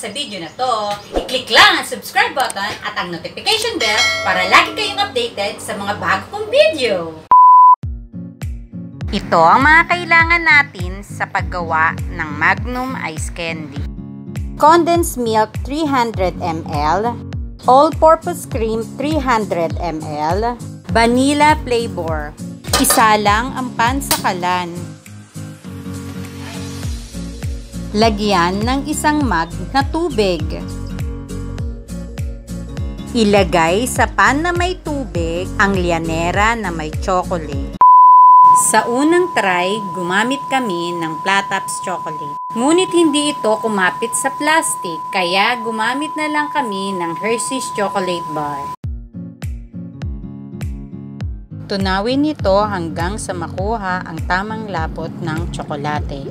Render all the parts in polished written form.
sa video na to, i-click lang ang subscribe button at ang notification bell para lagi kayong updated sa mga bago kong video. Ito ang mga kailangan natin sa paggawa ng Magnum Ice Candy. Condensed milk 300 ml, all-purpose cream 300 ml, vanilla flavor. Isa lang ang pansakalan. Lagyan ng isang mug na tubig. Ilagay sa pan na may tubig ang lianera na may chocolate. Sa unang try, gumamit kami ng Platops chocolate. Ngunit hindi ito kumapit sa plastic, kaya gumamit na lang kami ng Hershey's chocolate bar. Tunawin ito hanggang sa makuha ang tamang lapot ng tsokolate.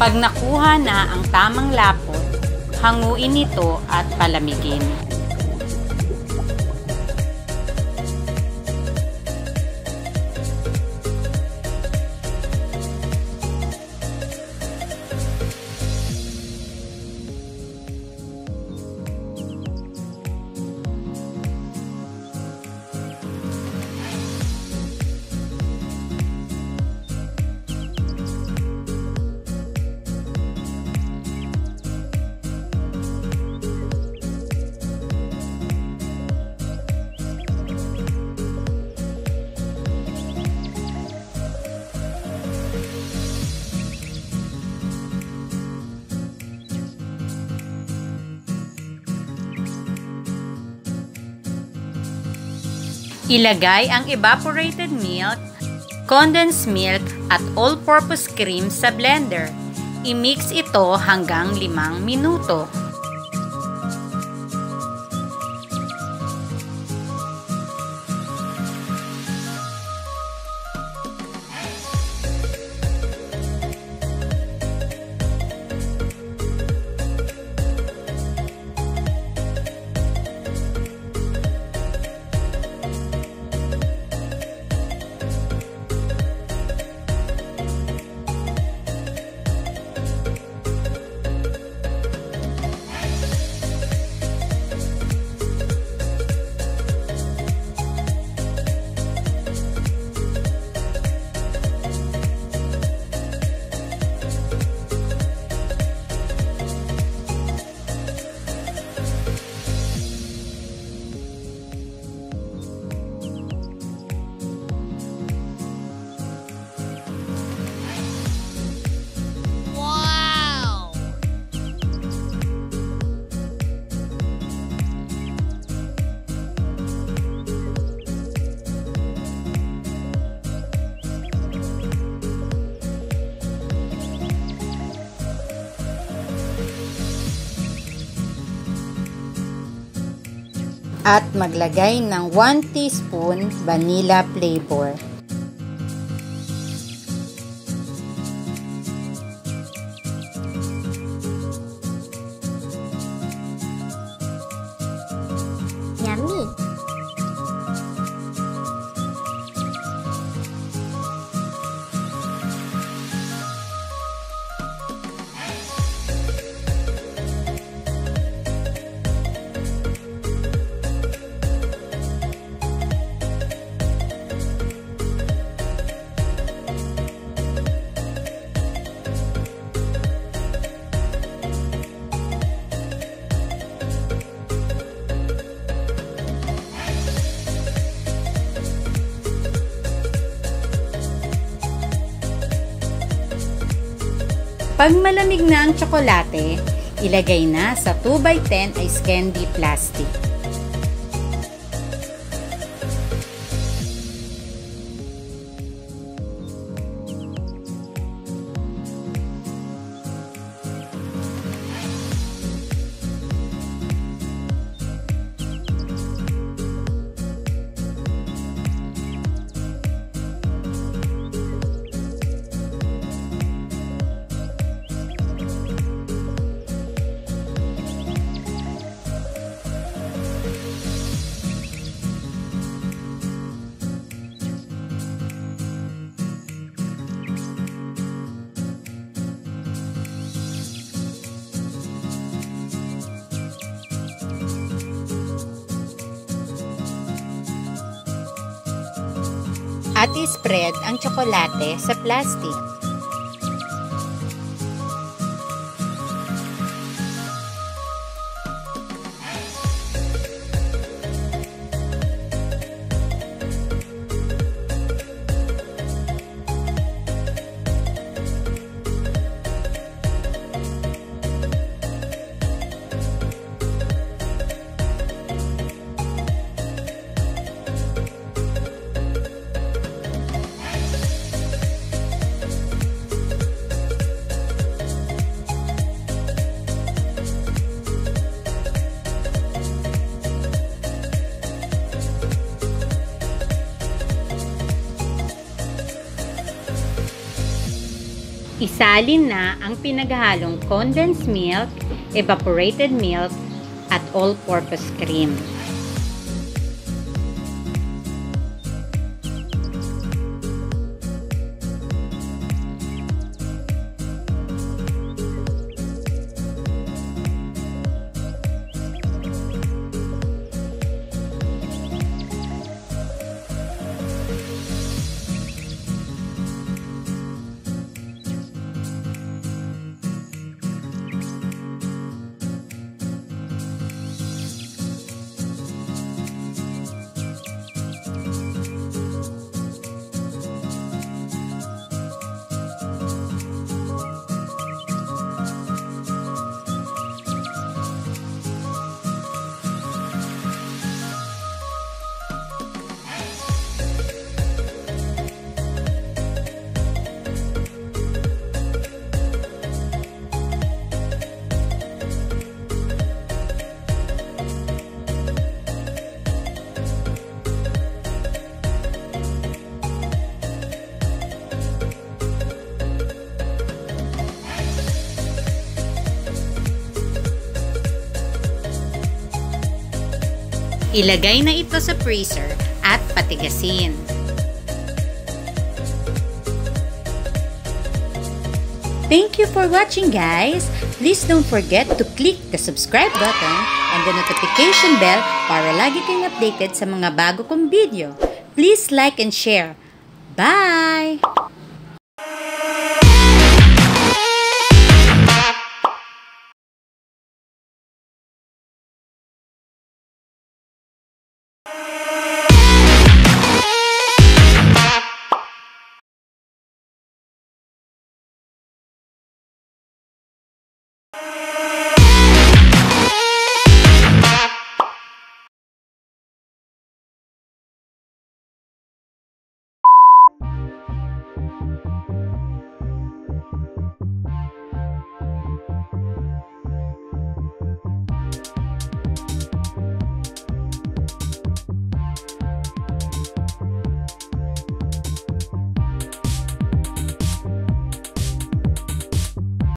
Pag nakuha na ang tamang lapot, hanguin ito at palamigin. Ilagay ang evaporated milk, condensed milk at all-purpose cream sa blender. I-mix ito hanggang 5 minuto. At maglagay ng 1 teaspoon vanilla flavor. Yummy! Kapag malamig na ang tsokolate, ilagay na sa 2x10 ice candy plastic. At i-spread ang tsokolate sa plastic. Isalin na ang pinaghalong condensed milk, evaporated milk, at all-purpose cream. Ilagay na ito sa freezer at patigasin. Thank you for watching, guys! Please don't forget to click the subscribe button and the notification bell para lagi kayong updated sa mga bago kong video. Please like and share. Bye!